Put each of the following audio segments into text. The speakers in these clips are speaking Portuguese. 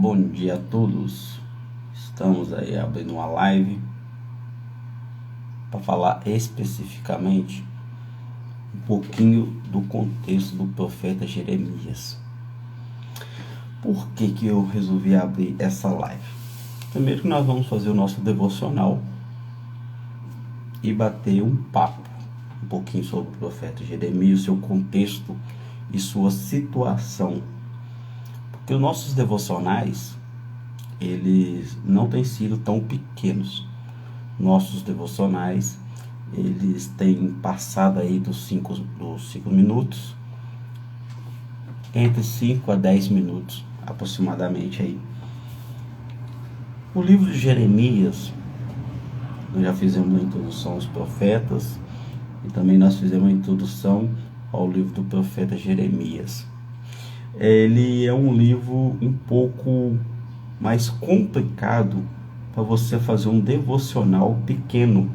Bom dia a todos. Estamos aí abrindo uma live para falar especificamente um pouquinho do contexto do profeta Jeremias. Por que eu resolvi abrir essa live? Primeiro que nós vamos fazer o nosso devocional e bater um papo um pouquinho sobre o profeta Jeremias, seu contexto e sua situação. Porque os nossos devocionais, eles não têm sido tão pequenos. Nossos devocionais, eles têm passado aí dos 5 minutos, entre 5 a 10 minutos aproximadamente aí. O livro de Jeremias, nós já fizemos uma introdução aos profetas e também nós fizemos uma introdução ao livro do profeta Jeremias. Ele é um livro um pouco mais complicado para você fazer um devocional pequeno,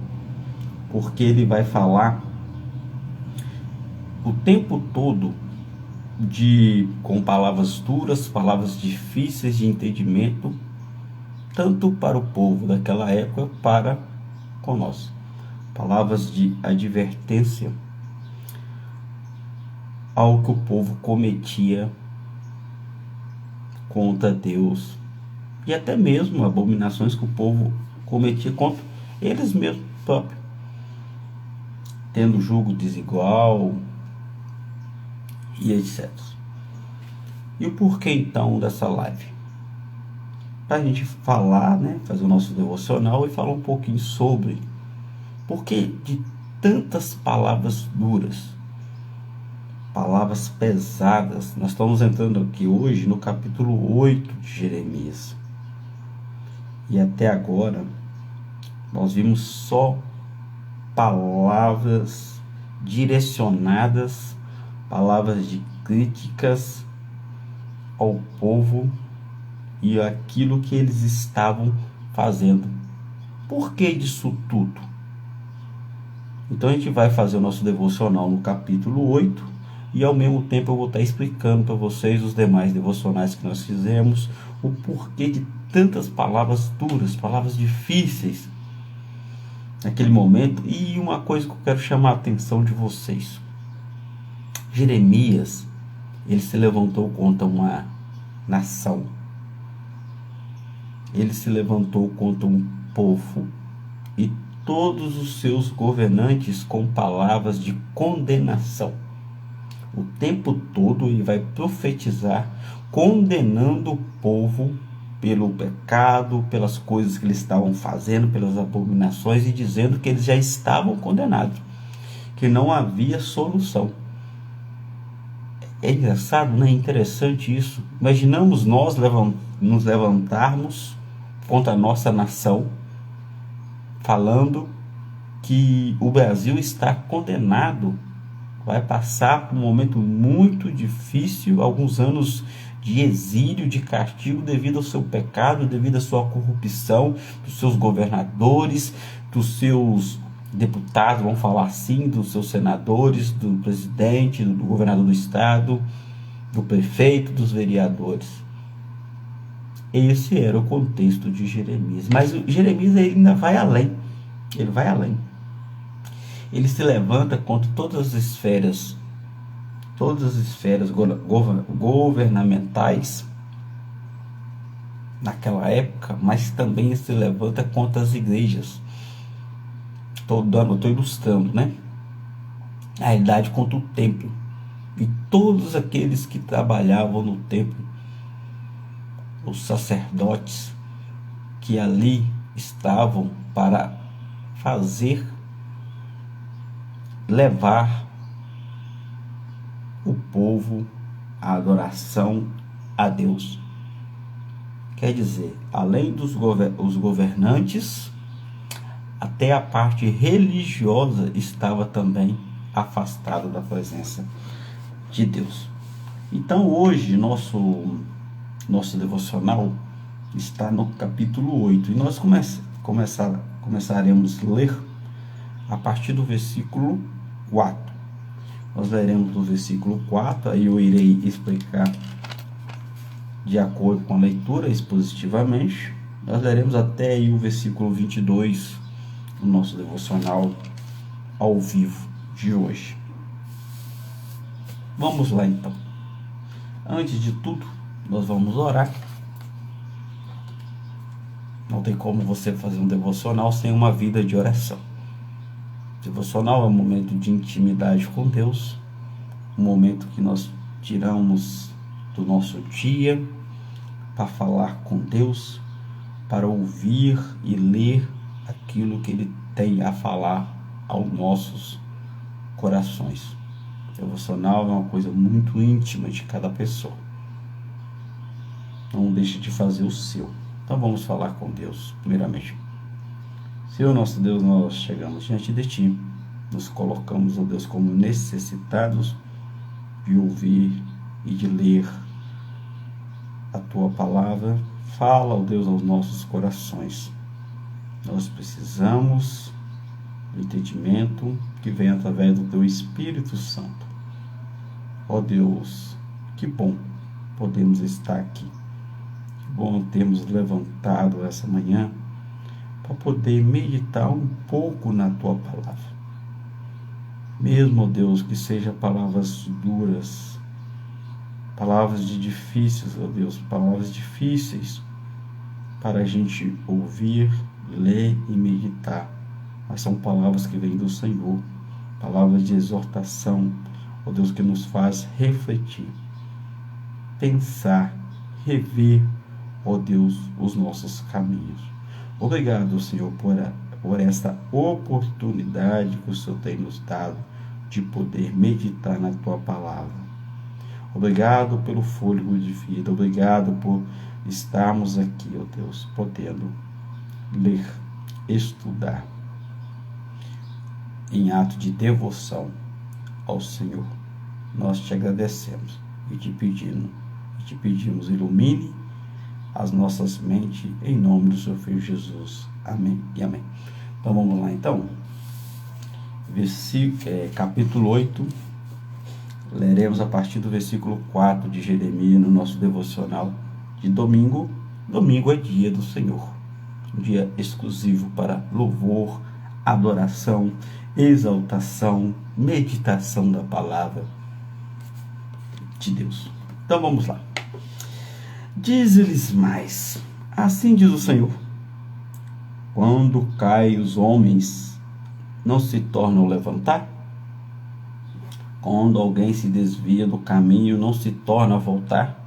porque ele vai falar o tempo todo com palavras duras, palavras difíceis de entendimento, tanto para o povo daquela época, para conosco. Palavras de advertência ao que o povo cometia contra Deus, e até mesmo abominações que o povo cometia contra eles mesmos próprios, tendo julgo desigual e etc. E o porquê então dessa live? Para a gente falar, fazer o nosso devocional e falar um pouquinho sobre porquê de tantas palavras duras, palavras pesadas. Nós estamos entrando aqui hoje no capítulo 8 de Jeremias. E até agora nós vimos só palavras direcionadas, palavras de críticas ao povo e aquilo que eles estavam fazendo. Por que disso tudo? Então a gente vai fazer o nosso devocional no capítulo 8 e ao mesmo tempo eu vou estar explicando para vocês os demais devocionais que nós fizemos, o porquê de tantas palavras duras, palavras difíceis naquele momento. E uma coisa que eu quero chamar a atenção de vocês: Jeremias, ele se levantou contra uma nação, ele se levantou contra um povo e todos os seus governantes com palavras de condenação. O tempo todo ele vai profetizar, condenando o povo pelo pecado, pelas coisas que eles estavam fazendo, pelas abominações, e dizendo que eles já estavam condenados, que não havia solução. É engraçado, né? É interessante isso. Imaginamos nós nos levantarmos contra a nossa nação, falando que o Brasil está condenado, vai passar por um momento muito difícil, alguns anos de exílio, de castigo, devido ao seu pecado, devido à sua corrupção, dos seus governadores, dos seus deputados, vamos falar assim, dos seus senadores, do presidente, do governador do estado, do prefeito, dos vereadores. Esse era o contexto de Jeremias. Mas Jeremias ainda vai além. Ele vai além. Ele se levanta contra todas as esferas governamentais naquela época, mas também se levanta contra as igrejas. Estou ilustrando, a realidade contra o templo e todos aqueles que trabalhavam no templo, os sacerdotes que ali estavam para levar o povo à adoração a Deus. Quer dizer, além dos os governantes, até a parte religiosa estava também afastada da presença de Deus. Então hoje nosso devocional está no capítulo 8 e nós começaremos a ler a partir do versículo 4. Nós leremos do versículo 4, aí eu irei explicar de acordo com a leitura expositivamente. Nós leremos até aí o versículo 22 do nosso devocional ao vivo de hoje. Vamos lá então. Antes de tudo, nós vamos orar. Não tem como você fazer um devocional sem uma vida de oração. Devocional é um momento de intimidade com Deus, um momento que nós tiramos do nosso dia para falar com Deus, para ouvir e ler aquilo que Ele tem a falar aos nossos corações. Devocional é uma coisa muito íntima de cada pessoa. Não deixe de fazer o seu. Então vamos falar com Deus, primeiramente. Senhor nosso Deus, nós chegamos diante de Ti, nos colocamos, ó Deus, como necessitados de ouvir e de ler a Tua palavra. Fala, ó Deus, aos nossos corações. Nós precisamos do entendimento que vem através do Teu Espírito Santo. Ó Deus, que bom podemos estar aqui. Que bom termos levantado essa manhã para poder meditar um pouco na Tua palavra. Mesmo, ó Deus, que sejam palavras duras, palavras difíceis, ó Deus, palavras difíceis para a gente ouvir, ler e meditar. Mas são palavras que vêm do Senhor, palavras de exortação, ó Deus, que nos faz refletir, pensar, rever, ó Deus, os nossos caminhos. Obrigado, Senhor, por esta oportunidade que o Senhor tem nos dado de poder meditar na Tua palavra. Obrigado pelo fôlego de vida, obrigado por estarmos aqui, ó Deus, podendo ler, estudar, em ato de devoção ao Senhor. Nós te agradecemos e te pedimos, ilumine as nossas mentes, em nome do Seu Filho Jesus. Amém e amém. Então vamos lá então. Capítulo 8, leremos a partir do versículo 4 de Jeremias no nosso devocional de domingo. Domingo é dia do Senhor, um dia exclusivo para louvor, adoração, exaltação, meditação da palavra de Deus. Então vamos lá. Diz-lhes mais, assim diz o Senhor: quando caem os homens, não se tornam a levantar? Quando alguém se desvia do caminho, não se torna a voltar?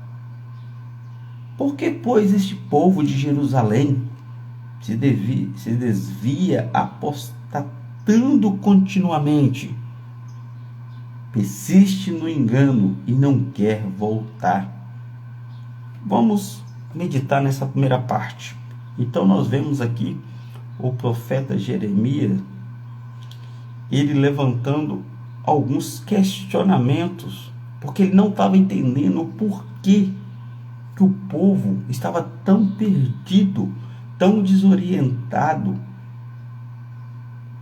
Por que, pois, este povo de Jerusalém se desvia apostatando continuamente? Persiste no engano e não quer voltar. Vamos meditar nessa primeira parte. Então nós vemos aqui o profeta Jeremias, ele levantando alguns questionamentos, porque ele não estava entendendo o porquê que o povo estava tão perdido, tão desorientado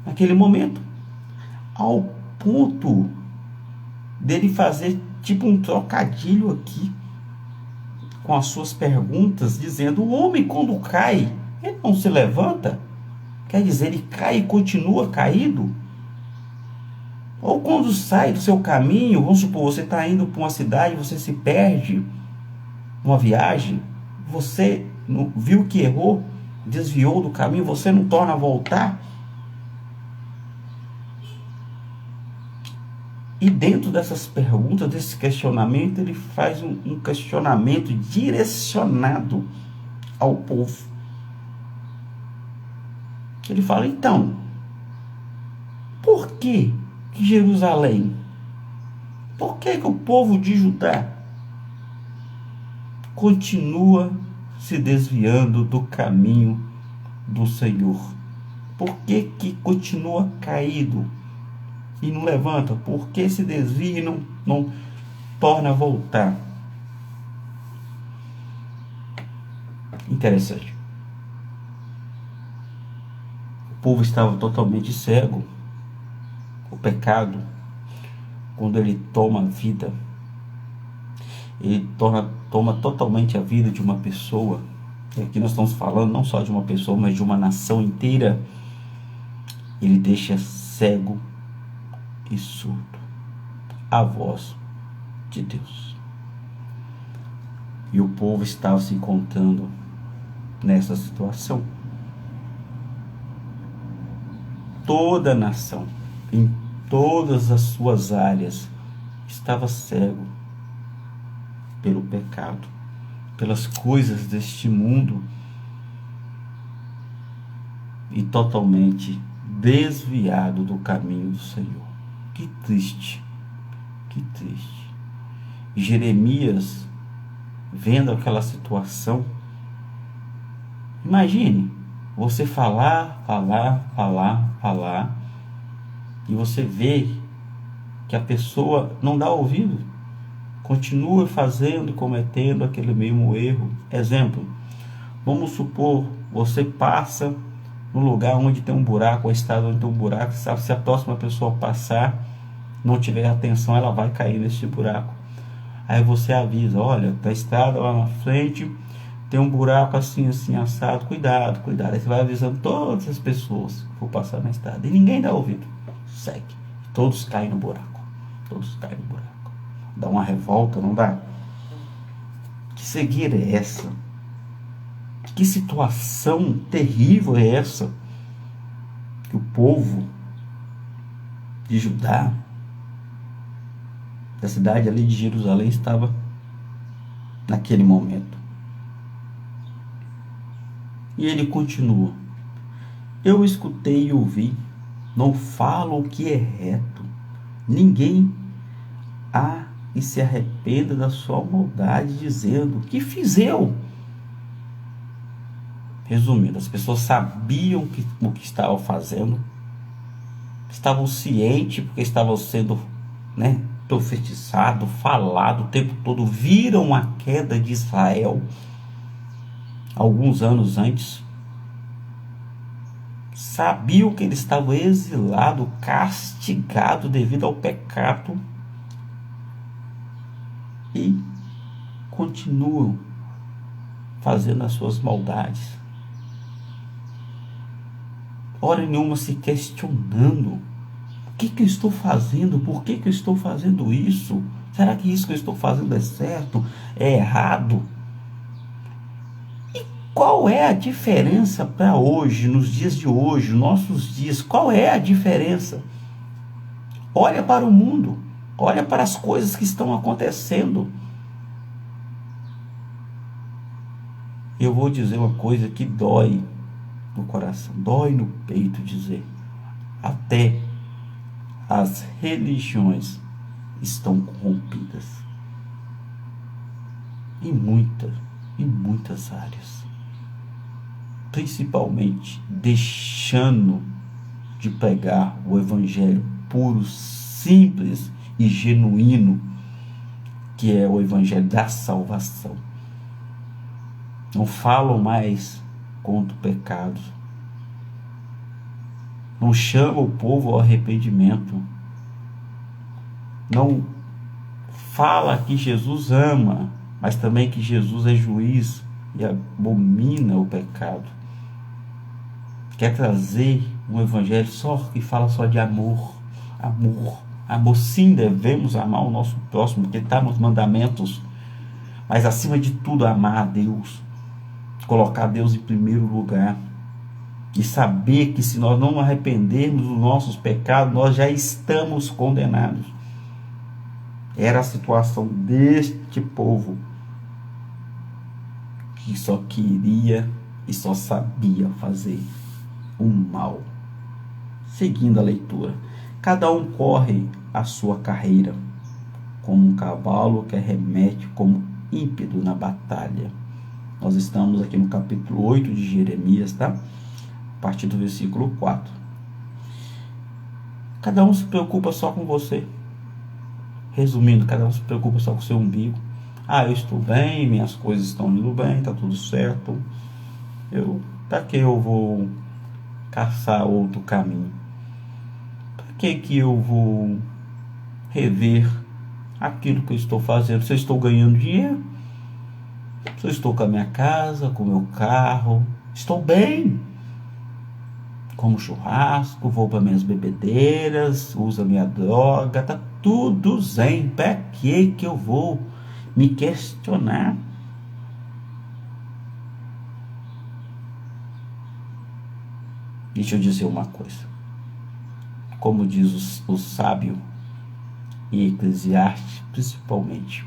naquele momento, ao ponto dele fazer tipo um trocadilho aqui com as suas perguntas, dizendo: o homem quando cai, ele não se levanta? Quer dizer, ele cai e continua caído? Ou quando sai do seu caminho, vamos supor, você está indo para uma cidade, você se perde numa viagem, você viu que errou, desviou do caminho, você não torna a voltar? E dentro dessas perguntas, desse questionamento, ele faz um questionamento direcionado ao povo. Ele fala: então, por que Jerusalém? Por que o povo de Judá continua se desviando do caminho do Senhor? Por que continua caído e não levanta? Por que se desvia e não torna a voltar? Interessante. O povo estava totalmente cego. O pecado, quando ele toma vida, ele toma totalmente a vida de uma pessoa. E aqui nós estamos falando não só de uma pessoa, mas de uma nação inteira. Ele deixa cego e surdo a voz de Deus. E o povo estava se encontrando nessa situação. Toda a nação, em todas as suas áreas, estava cego pelo pecado, pelas coisas deste mundo, e totalmente desviado do caminho do Senhor. Que triste, que triste. E Jeremias, vendo aquela situação, imagine você falar, e você vê que a pessoa não dá ouvido, continua fazendo e cometendo aquele mesmo erro. Exemplo, vamos supor, você passa no lugar onde tem um buraco, a estrada onde tem um buraco, sabe, se a próxima pessoa passar, não tiver atenção, ela vai cair nesse buraco. Aí você avisa, olha, a estrada lá na frente tem um buraco assim, assim, assado, cuidado, cuidado. Aí você vai avisando todas as pessoas que vão passar na estrada, e ninguém dá ouvido, segue, todos caem no buraco, todos caem no buraco. Dá uma revolta, não dá? Que cegueira é essa? Que situação terrível é essa? Que o povo de Judá, da cidade ali de Jerusalém, estava naquele momento. E ele continua: eu escutei e ouvi, não falo o que é reto, ninguém há e se arrependa da sua maldade, dizendo, que fiz eu? Resumindo, as pessoas sabiam o que estavam fazendo, estavam cientes, porque estavam sendo, profetizado, falado o tempo todo, viram a queda de Israel alguns anos antes, sabiam que eles estavam exilados, castigados devido ao pecado, e continuam fazendo as suas maldades. Hora nenhuma se questionando: o que eu estou fazendo? Por que eu estou fazendo isso? Será que isso que eu estou fazendo é certo? É errado? E qual é a diferença para hoje, nos dias de hoje, nossos dias? Qual é a diferença? Olha para o mundo, olha para as coisas que estão acontecendo. Eu vou dizer uma coisa que dói no coração, dói no peito dizer: até as religiões estão corrompidas em muitas áreas, principalmente deixando de pregar o evangelho puro, simples e genuíno, que é o evangelho da salvação. Não falam mais contra o pecado, não chamam o povo ao arrependimento, não fala que Jesus ama, mas também que Jesus é juiz e abomina o pecado. Quer trazer um evangelho que fala só de amor. Sim, devemos amar o nosso próximo, porque está nos mandamentos, mas acima de tudo amar a Deus, colocar Deus em primeiro lugar, e saber que se nós não nos arrependermos dos nossos pecados, nós já estamos condenados. Era a situação deste povo, que só queria e só sabia fazer o mal. Seguindo a leitura: cada um corre a sua carreira, como um cavalo que arremete como ímpeto na batalha. Nós estamos aqui no capítulo 8 de Jeremias, tá? A partir do versículo 4. Cada um se preocupa só com você. Resumindo, cada um se preocupa só com o seu umbigo. Eu estou bem, minhas coisas estão indo bem, está tudo certo. Para que eu vou caçar outro caminho? Para que eu vou rever aquilo que eu estou fazendo, se eu estou ganhando dinheiro, se eu estou com a minha casa, com o meu carro, estou bem. Como churrasco, vou para minhas bebedeiras, uso a minha droga, tá tudo zen. Para que eu vou me questionar? Deixa eu dizer uma coisa. Como diz o sábio em Eclesiastes, principalmente,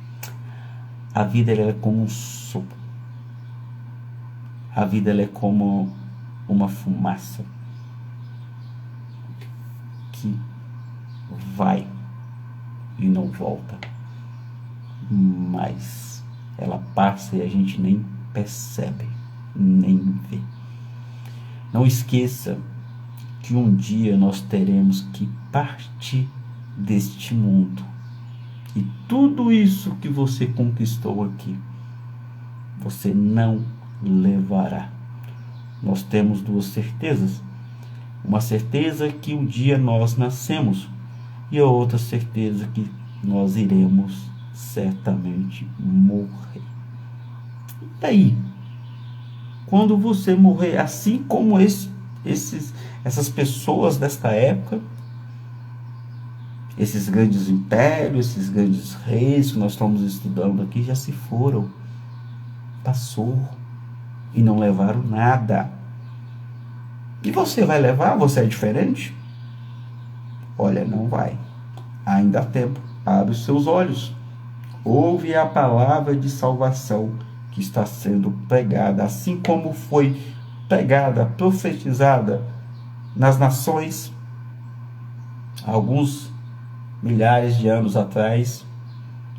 a vida ela é como um sopro. A vida ela é como uma fumaça que vai e não volta, mas ela passa e a gente nem percebe, nem vê. Não esqueça que um dia nós teremos que partir deste mundo, e tudo isso que você conquistou aqui, você não levará. Nós temos duas certezas: uma certeza que um dia nós nascemos, e a outra certeza que nós iremos certamente morrer. E daí, quando você morrer, assim como essas pessoas desta época, esses grandes impérios, esses grandes reis que nós estamos estudando aqui, já se foram, passou, e não levaram nada. E você vai levar? Você é diferente? Olha, não vai. Ainda há tempo. Abre os seus olhos. Ouve a palavra de salvação que está sendo pregada, assim como foi pregada, profetizada nas nações alguns milhares de anos atrás,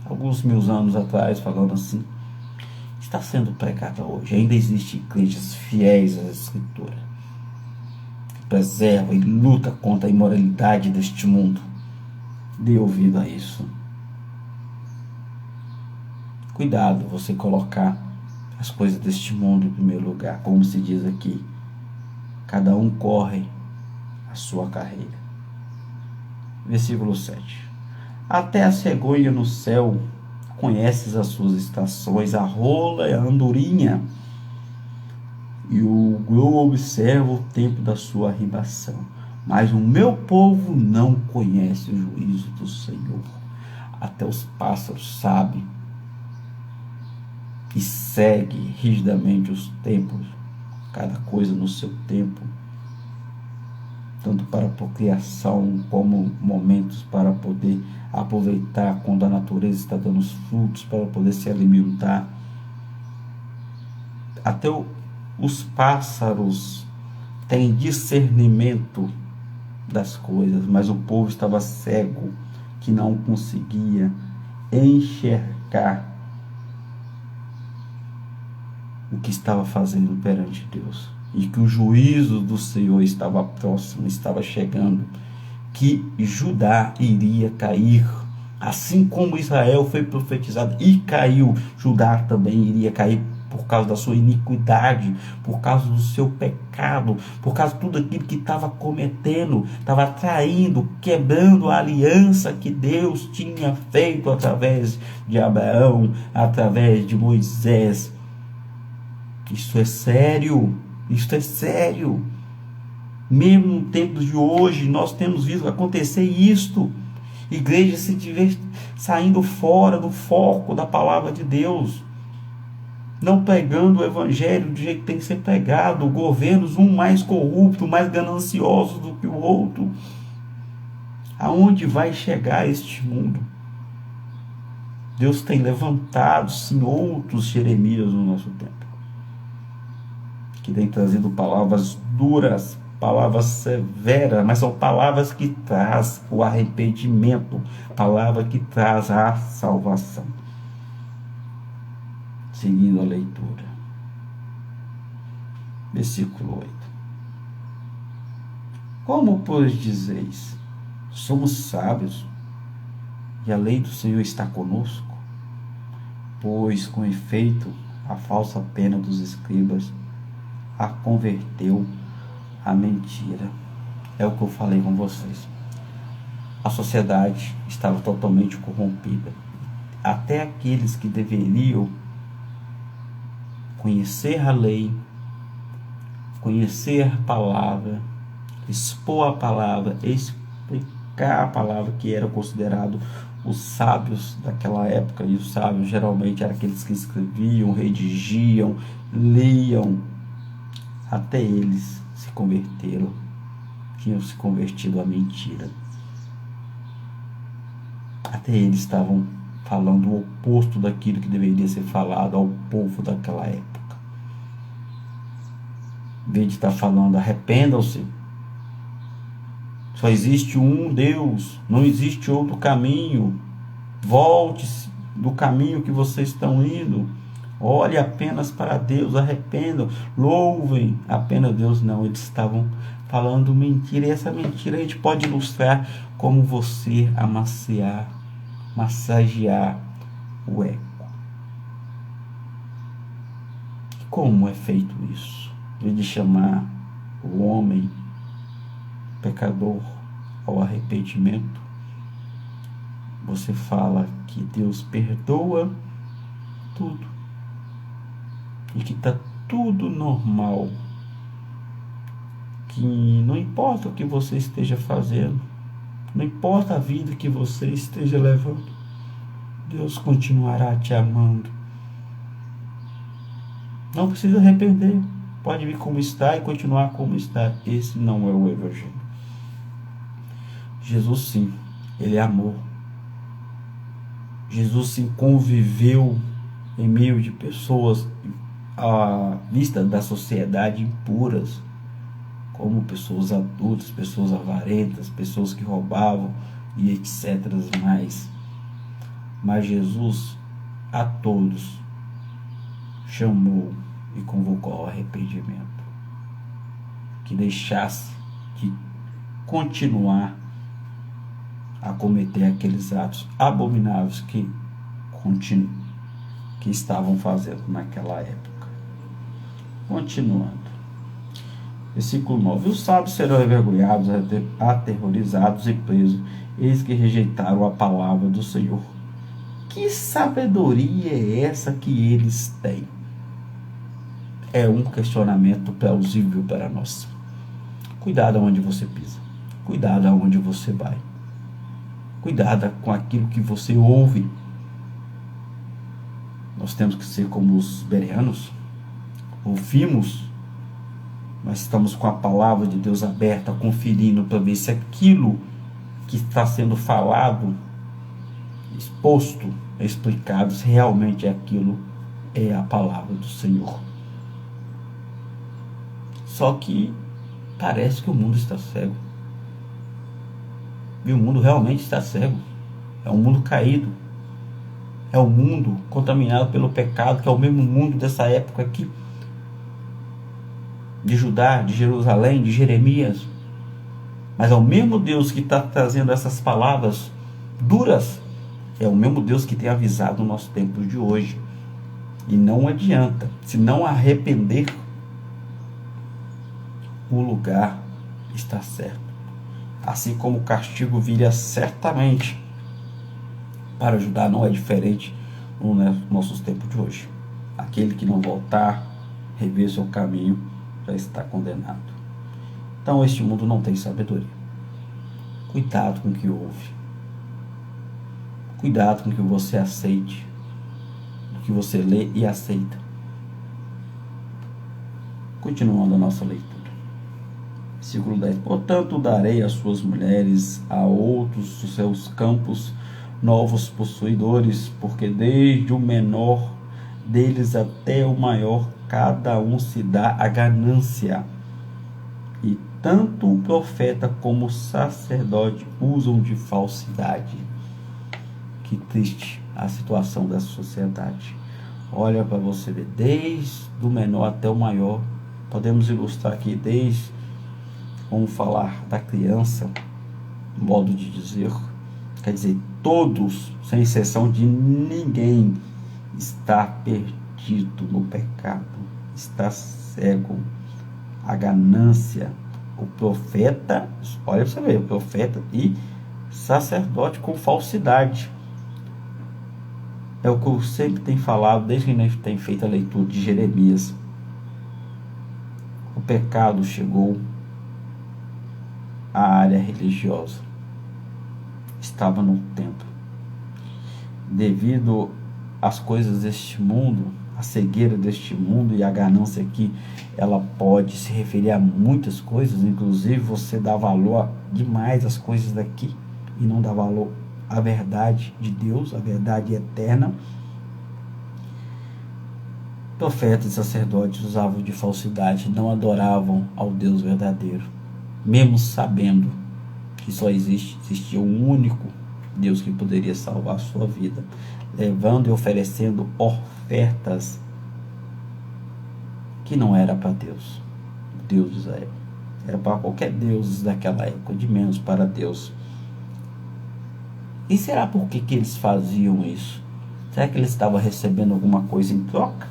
alguns mil anos atrás, falando assim, está sendo pregada hoje. Ainda existem igrejas fiéis à Escritura, que preservam e lutam contra a imoralidade deste mundo. Dê ouvido a isso. Cuidado você colocar as coisas deste mundo em primeiro lugar. Como se diz aqui, cada um corre a sua carreira. Versículo 7. Até a cegonha no céu conheces as suas estações, a rola e a andorinha, e o grão observa o tempo da sua arribação. Mas o meu povo não conhece o juízo do Senhor. Até os pássaros sabem e segue rigidamente os tempos, cada coisa no seu tempo, tanto para a procriação como momentos para poder aproveitar quando a natureza está dando os frutos, para poder se alimentar. Até os pássaros têm discernimento das coisas, mas o povo estava cego, que não conseguia enxergar o que estava fazendo perante Deus, e que o juízo do Senhor estava próximo, estava chegando, que Judá iria cair, assim como Israel foi profetizado e caiu, Judá também iria cair por causa da sua iniquidade, por causa do seu pecado, por causa de tudo aquilo que estava cometendo, estava traindo, quebrando a aliança que Deus tinha feito através de Abraão, através de Moisés. Isso é sério, isso é sério. Mesmo no tempo de hoje, nós temos visto acontecer isto. Igrejas se tiver saindo fora do foco da palavra de Deus, não pregando o evangelho do jeito que tem que ser pregado, governos um mais corrupto, mais ganancioso do que o outro. Aonde vai chegar este mundo? Deus tem levantado, sim, outros Jeremias no nosso tempo, que tem trazido palavras duras, palavras severas, mas são palavras que traz o arrependimento, palavra que traz a salvação. Seguindo a leitura. Versículo 8. Como, pois, dizeis, somos sábios, e a lei do Senhor está conosco? Pois, com efeito, a falsa pena dos escribas a converteu à mentira. É o que eu falei com vocês. A sociedade estava totalmente corrompida. até aqueles que deveriam conhecer a lei, conhecer a palavra, expor a palavra, explicar a palavra, que era considerado os sábios daquela época. E os sábios geralmente eram aqueles que escreviam, redigiam, liam. Até eles se converteram, tinham se convertido à mentira. Até eles estavam falando o oposto daquilo que deveria ser falado ao povo daquela época. Em vez de estar falando, arrependam-se, só existe um Deus, não existe outro caminho, volte-se do caminho que vocês estão indo, olhe apenas para Deus, arrependam, louvem apenas Deus. Não, eles estavam falando mentira, e essa mentira a gente pode ilustrar como você massagear o eco. Como é feito isso? De chamar o homem pecador ao arrependimento, você fala que Deus perdoa tudo e que está tudo normal, que não importa o que você esteja fazendo, não importa a vida que você esteja levando, Deus continuará te amando. Não precisa arrepender, pode vir como está e continuar como está. Esse não é o Evangelho. Jesus sim, ele é amor. Jesus sim conviveu em meio de pessoas à vista da sociedade impuras, como pessoas adultas, pessoas avarentas, pessoas que roubavam e etc. Mas Jesus a todos chamou e convocou ao arrependimento, que deixasse de continuar a cometer aqueles atos abomináveis que estavam fazendo naquela época. Continuando. Versículo 9. Os sábios serão envergonhados, aterrorizados e presos, eis que rejeitaram a palavra do Senhor. Que sabedoria é essa que eles têm? É um questionamento plausível para nós. Cuidado aonde você pisa. Cuidado aonde você vai. Cuidado com aquilo que você ouve. Nós temos que ser como os bereanos. Ouvimos, mas estamos com a palavra de Deus aberta, conferindo para ver se aquilo que está sendo falado, exposto, explicado, se realmente aquilo é a palavra do Senhor. Só que parece que o mundo está cego. E o mundo realmente está cego. É um mundo caído. É um mundo contaminado pelo pecado, que é o mesmo mundo dessa época aqui, de Judá, de Jerusalém, de Jeremias. Mas é o mesmo Deus que está trazendo essas palavras duras. É o mesmo Deus que tem avisado o nosso tempo de hoje. E não adianta, se não arrepender, o lugar está certo. Assim como o castigo viria certamente para Judá, não é diferente nos nossos tempos de hoje. Aquele que não voltar, rever seu caminho, já está condenado. Então este mundo não tem sabedoria. Cuidado com o que ouve. Cuidado com o que você aceite, o que você lê e aceita. Continuando a nossa leitura. Versículo 10. Portanto, darei as suas mulheres a outros dos seus campos, novos possuidores, porque desde o menor deles até o maior, cada um se dá a ganância. E tanto o profeta como o sacerdote usam de falsidade. Que triste a situação dessa sociedade. Olha para você ver, desde o menor até o maior. Podemos ilustrar aqui vamos falar da criança, modo de dizer, quer dizer, todos, sem exceção de ninguém, está perdido no pecado, está cego. A ganância, o profeta, olha para você ver, o profeta e sacerdote com falsidade. É o que eu sempre tenho falado desde que a gente tem feito a leitura de Jeremias. O pecado chegou à área religiosa. Estava no templo. Devido às coisas deste mundo, a cegueira deste mundo e a ganância aqui, ela pode se referir a muitas coisas, inclusive você dá valor demais às coisas daqui e não dá valor à verdade de Deus, a verdade eterna. Profetas e sacerdotes usavam de falsidade, não adoravam ao Deus verdadeiro, mesmo sabendo que só existia um único Deus que poderia salvar a sua vida, levando e oferecendo ofertas que não era para Deus, o Deus de Israel. Era para qualquer Deus daquela época, de menos para Deus. E será por que eles faziam isso? Será que eles estavam recebendo alguma coisa em troca?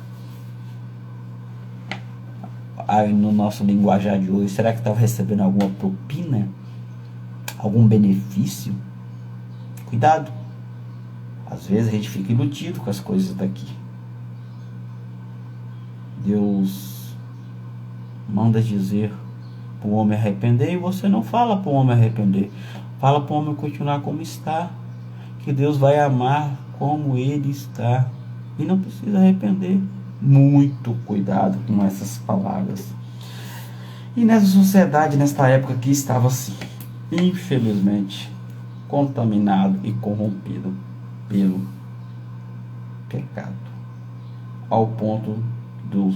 Aí no nosso linguajar de hoje, será que estavam recebendo alguma propina? Algum benefício? Cuidado. Às vezes a gente fica iludido com as coisas daqui. Deus manda dizer para o homem arrepender e você não fala para o homem arrepender. Fala para o homem continuar como está. Que Deus vai amar como ele está. E não precisa arrepender. Muito cuidado com essas palavras. E nessa sociedade, nesta época aqui, estava assim, infelizmente, contaminado e corrompido pelo pecado, ao ponto dos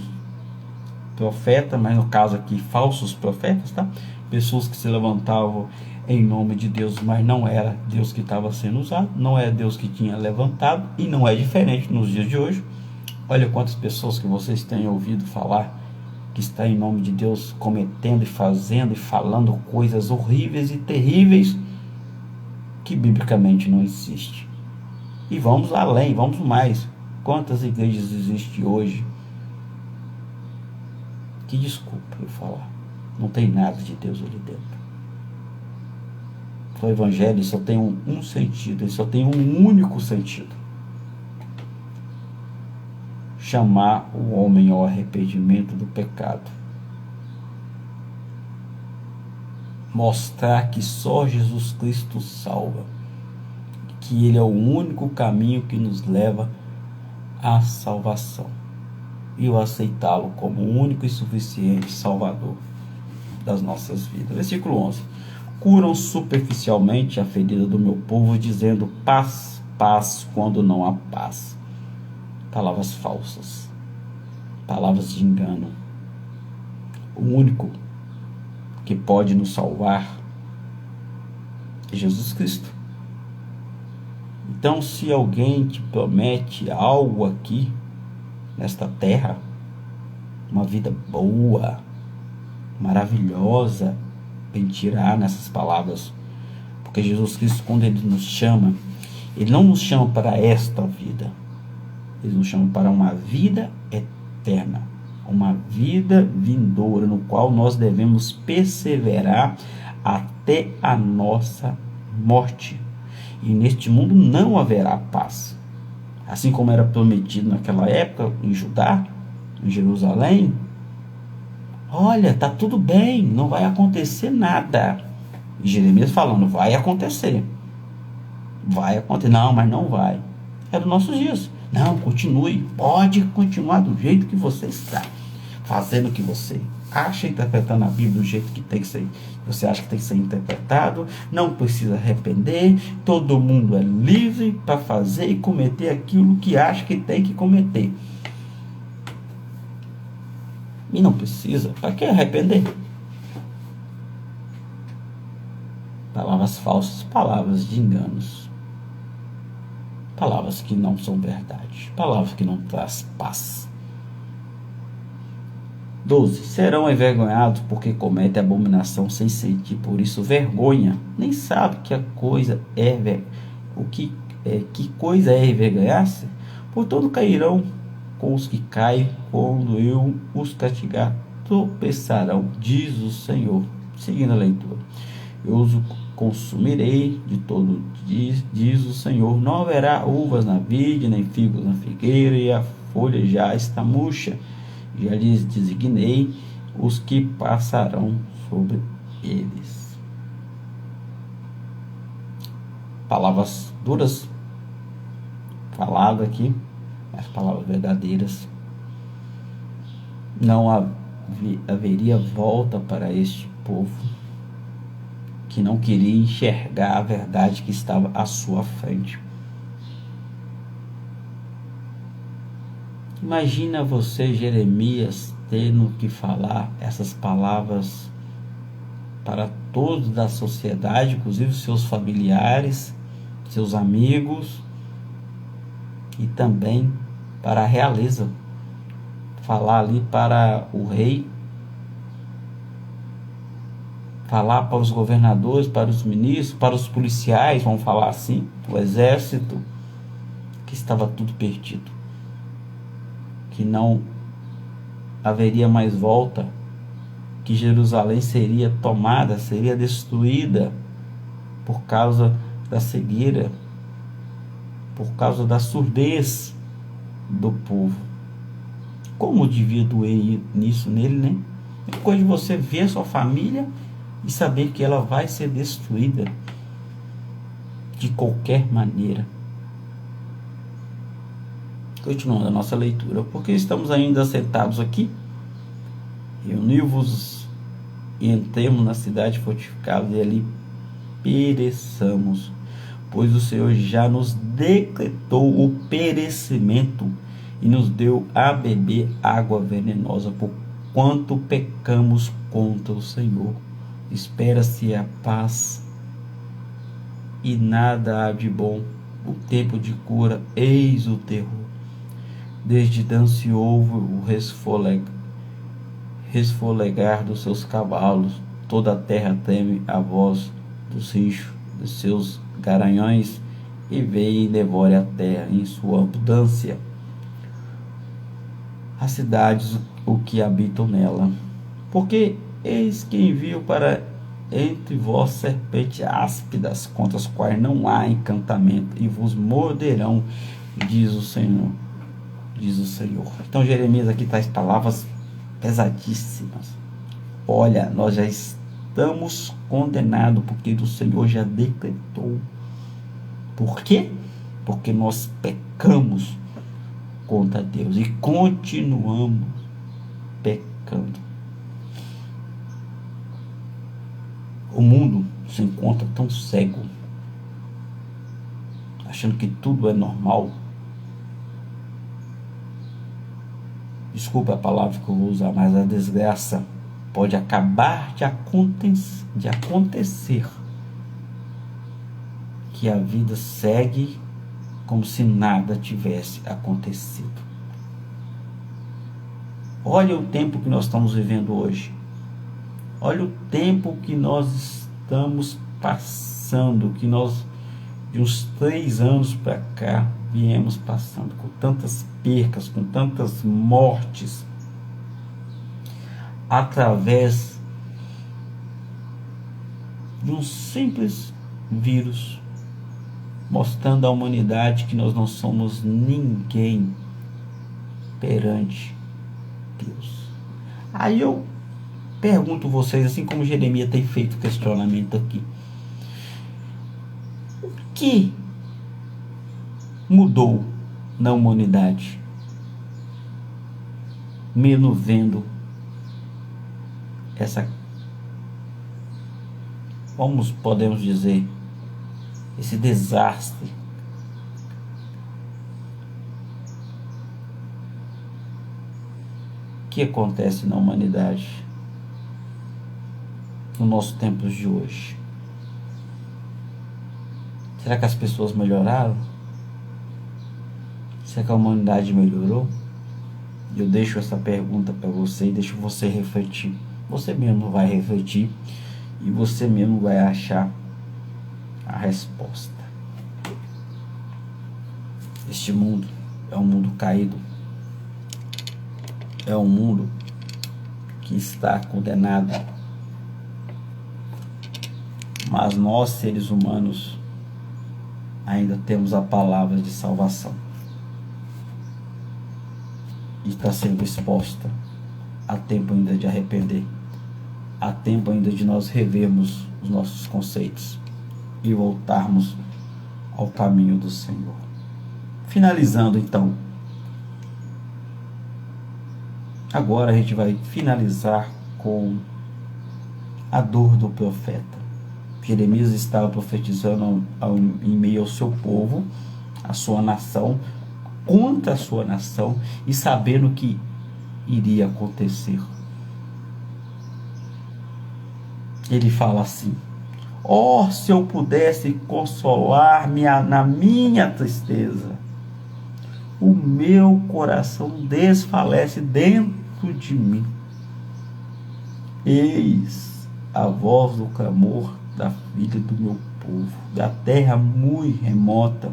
profetas, mas no caso aqui falsos profetas, tá? Pessoas que se levantavam em nome de Deus, mas não era Deus que estava sendo usado, não é Deus que tinha levantado, e não é diferente nos dias de hoje. Olha quantas pessoas que vocês têm ouvido falar que está em nome de Deus cometendo e fazendo e falando coisas horríveis e terríveis que biblicamente não existe. E vamos além, vamos mais. Quantas igrejas existem hoje que, desculpa eu falar, não tem nada de Deus ali dentro. O evangelho só tem um sentido, ele só tem um único sentido: chamar o homem ao arrependimento do pecado, mostrar que só Jesus Cristo salva, que ele é o único caminho que nos leva à salvação, e o aceitá-lo como o único e suficiente Salvador das nossas vidas. Versículo 11: curam superficialmente a ferida do meu povo, dizendo paz, paz, quando não há paz. Palavras falsas, palavras de engano. O único que pode nos salvar é Jesus Cristo. Então, se alguém te promete algo aqui nesta terra, uma vida boa, maravilhosa, mentirá nessas palavras, porque Jesus Cristo, quando ele nos chama, ele não nos chama para esta vida, ele nos chama para uma vida eterna, uma vida vindoura, no qual nós devemos perseverar até a nossa morte. E neste mundo não haverá paz, assim como era prometido naquela época em Judá, em Jerusalém. Olha, tá tudo bem, não vai acontecer nada. E Jeremias falando, vai acontecer. Vai acontecer. Não, mas não vai. É dos nossos dias. Não, continue. Pode continuar do jeito que você está. Fazendo o que você acha, interpretando a Bíblia do jeito que tem que ser. Você acha que tem que ser interpretado. Não precisa arrepender. Todo mundo é livre para fazer e cometer aquilo que acha que tem que cometer. E não precisa. Para que arrepender? Palavras falsas, palavras de enganos. Palavras que não são verdade. Palavras que não traz paz. 12. Serão envergonhados porque cometem abominação sem sentir por isso vergonha. Nem sabe que a coisa é que coisa é envergonhar-se. Portanto cairão com os que caem, quando eu os castigar, tropeçarão, diz o Senhor. Seguindo a leitura. consumirei de todo, diz o Senhor. Não haverá uvas na vide, nem figos na figueira, e a folha já está murcha. Já lhes designei os que passarão sobre eles. Palavras duras faladas aqui, mas palavras verdadeiras. Não haveria volta para este povo que não queria enxergar a verdade que estava à sua frente. Imagina você, Jeremias, tendo que falar essas palavras para todos da sociedade, inclusive seus familiares, seus amigos e também para a realeza. Falar ali para o rei, falar para os governadores, para os ministros, para os policiais, vamos falar assim, o exército, que estava tudo perdido, que não haveria mais volta, que Jerusalém seria tomada, seria destruída por causa da cegueira, por causa da surdez do povo. Como devia doer nisso nele, né? É coisa de você ver sua família e saber que ela vai ser destruída de qualquer maneira. Continuando a nossa leitura, porque estamos ainda sentados aqui, reuni-vos e entremos na cidade fortificada e ali pereçamos, pois o Senhor já nos decretou o perecimento e nos deu a beber água venenosa, por quanto pecamos contra o Senhor. Espera-se a paz e nada há de bom, o tempo de cura, eis o terror. Desde Dan se ouve o resfolegar dos seus cavalos, toda a terra teme a voz dos richos, dos seus garanhões, e veio e devore a terra em sua abundância, as cidades, o que habitam nela. Porque eis que envio para entre vós serpentes áspidas, contra as quais não há encantamento, e vos morderão, diz o Senhor. Diz o Senhor. Então Jeremias aqui traz palavras pesadíssimas. Olha, nós já estamos condenados, porque o Senhor já decretou. Por quê? Porque nós pecamos contra Deus e continuamos pecando. O mundo se encontra tão cego, achando que tudo é normal. Desculpa a palavra que eu vou usar, mas a desgraça pode acabar de acontecer, que a vida segue como se nada tivesse acontecido. Olha o tempo que nós estamos vivendo hoje. Olha o tempo que nós estamos passando, que nós, de uns 3 anos para cá, viemos passando, com tantas percas, com tantas mortes, através de um simples vírus, mostrando à humanidade que nós não somos ninguém perante Deus. Aí eu pergunto a vocês, assim como Jeremias tem feito questionamento aqui, o que mudou na humanidade, mesmo vendo essa, podemos dizer, esse desastre? O que acontece na humanidade nos nossos tempos de hoje? Será que as pessoas melhoraram? Será que a humanidade melhorou? Eu deixo essa pergunta para você e deixo você refletir. Você mesmo vai refletir e você mesmo vai achar a resposta. Este mundo é um mundo caído. É um mundo que está condenado. Mas nós, seres humanos, ainda temos a palavra de salvação. E está sendo exposta. Há tempo ainda de arrepender. Há tempo ainda de nós revermos os nossos conceitos e voltarmos ao caminho do Senhor. Finalizando então. Agora a gente vai finalizar com a dor do profeta. Jeremias estava profetizando em meio ao seu povo, a sua nação, contra a sua nação, e sabendo que iria acontecer. Ele fala assim: oh, se eu pudesse consolar-me na minha tristeza, o meu coração desfalece dentro de mim. Eis a voz do clamor da filha do meu povo, da terra muito remota.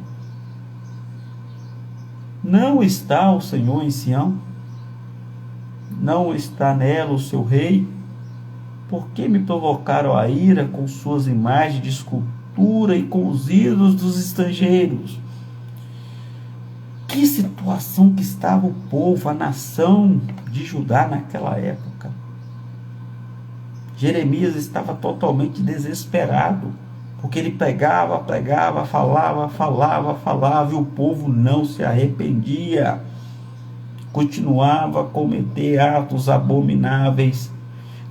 Não está o Senhor em Sião? Não está nela o seu rei? Por que me provocaram a ira com suas imagens de escultura e com os ídolos dos estrangeiros? Que situação que estava o povo, a nação de Judá naquela época. Jeremias estava totalmente desesperado, porque ele pregava, falava, e o povo não se arrependia. Continuava a cometer atos abomináveis,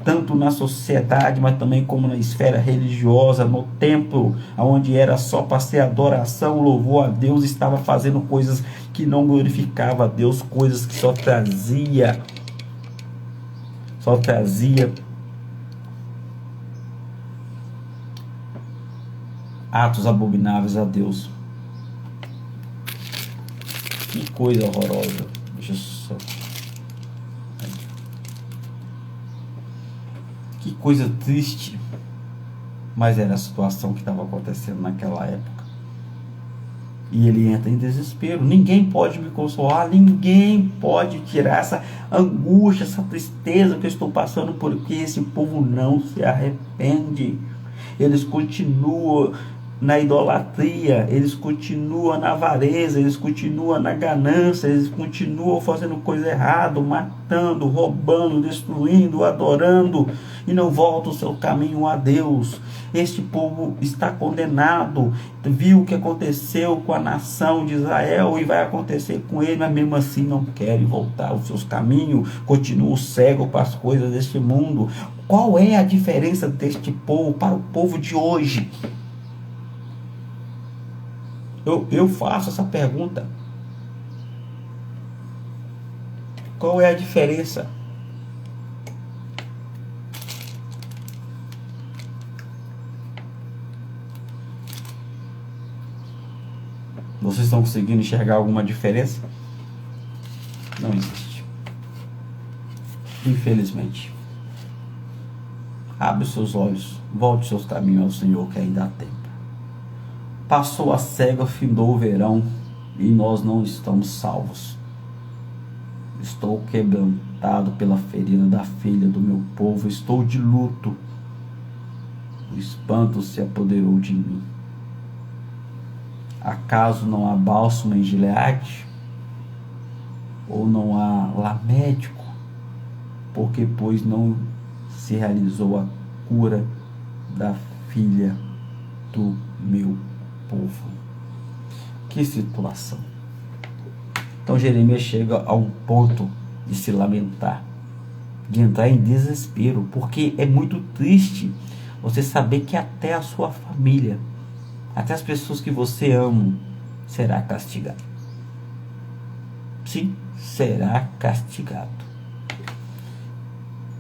tanto na sociedade, mas também como na esfera religiosa, no templo, onde era só para ser adoração, louvor a Deus, estava fazendo coisas que não glorificava a Deus, coisas que só trazia atos abomináveis a Deus. Que coisa horrorosa. Deixa eu só... Que coisa triste. Mas era a situação que estava acontecendo naquela época. E ele entra em desespero. Ninguém pode me consolar, ninguém pode tirar essa angústia, essa tristeza que eu estou passando, porque esse povo não se arrepende. Eles continuam na idolatria, eles continuam na avareza, eles continuam na ganância, eles continuam fazendo coisa errada, matando, roubando, destruindo, adorando, e não voltam o seu caminho a Deus. Este povo está condenado. Viu o que aconteceu com a nação de Israel e vai acontecer com ele, mas mesmo assim não querem voltar aos seus caminhos, continuam cegos para as coisas deste mundo. Qual é a diferença deste povo para o povo de hoje? Eu faço essa pergunta. Qual é a diferença? Vocês estão conseguindo enxergar alguma diferença? Não existe. Infelizmente. Abre os seus olhos, volte os seus caminhos ao Senhor, que ainda há tempo. Passou a cega, findou o verão, e nós não estamos salvos. Estou quebrantado pela ferida da filha do meu povo, estou de luto. O espanto se apoderou de mim. Acaso não há bálsamo em Gileade? Ou não há lá médico? Porque pois não se realizou a cura da filha do meu povo. Que situação. Então Jeremias chega a um ponto de se lamentar, de entrar em desespero, porque é muito triste você saber que até a sua família, até as pessoas que você ama, será castigado. Sim, será castigado.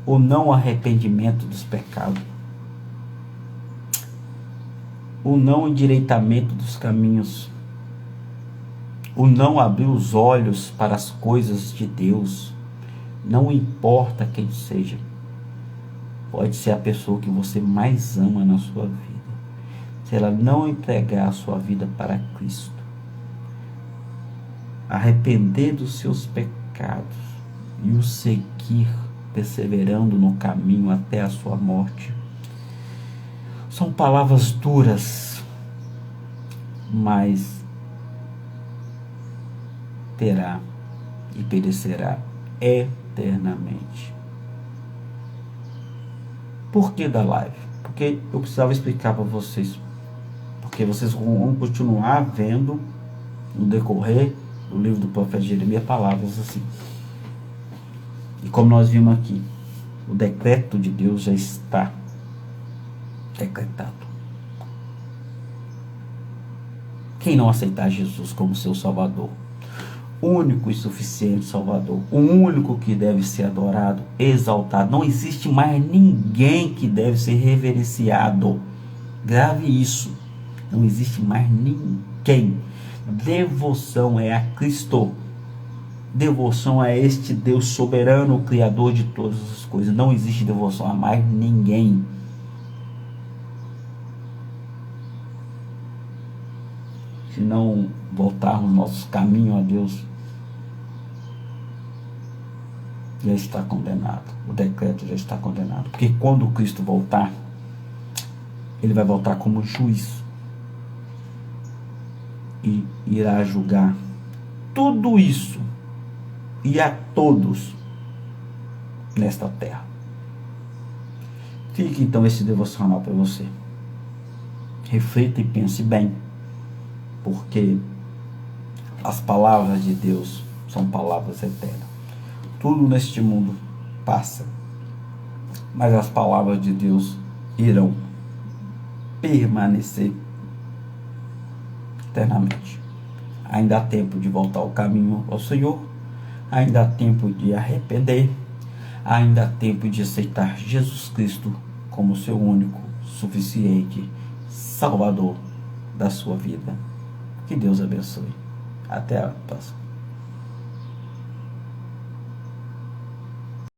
O não arrependimento dos pecados, o não endireitamento dos caminhos, o não abrir os olhos para as coisas de Deus, não importa quem seja, pode ser a pessoa que você mais ama na sua vida, se ela não entregar a sua vida para Cristo, arrepender dos seus pecados e o seguir perseverando no caminho até a sua morte, São palavras duras, mas terá e perecerá eternamente. Por que da live? Porque eu precisava explicar para vocês. Porque vocês vão continuar vendo no decorrer do livro do profeta Jeremias palavras assim. E como nós vimos aqui, o decreto de Deus já está decretado. Quem não aceitar Jesus como seu Salvador, único e suficiente Salvador, o único que deve ser adorado, exaltado, não existe mais ninguém que deve ser reverenciado. Grave isso. Não existe mais ninguém. Devoção é a Cristo. Devoção a este Deus soberano, o Criador de todas as coisas. Não existe devoção a mais ninguém. Se não voltarmos nossos caminhos a Deus, já está condenado. O decreto já está condenado. Porque quando Cristo voltar, ele vai voltar como juiz e irá julgar tudo isso e a todos nesta terra. Fique então esse devocional para você. Reflita e pense bem, porque as palavras de Deus são palavras eternas. Tudo neste mundo passa, mas as palavras de Deus irão permanecer eternamente. Ainda há tempo de voltar ao caminho ao Senhor, ainda há tempo de arrepender, ainda há tempo de aceitar Jesus Cristo como seu único, suficiente Salvador da sua vida. Que Deus abençoe. Até a próxima.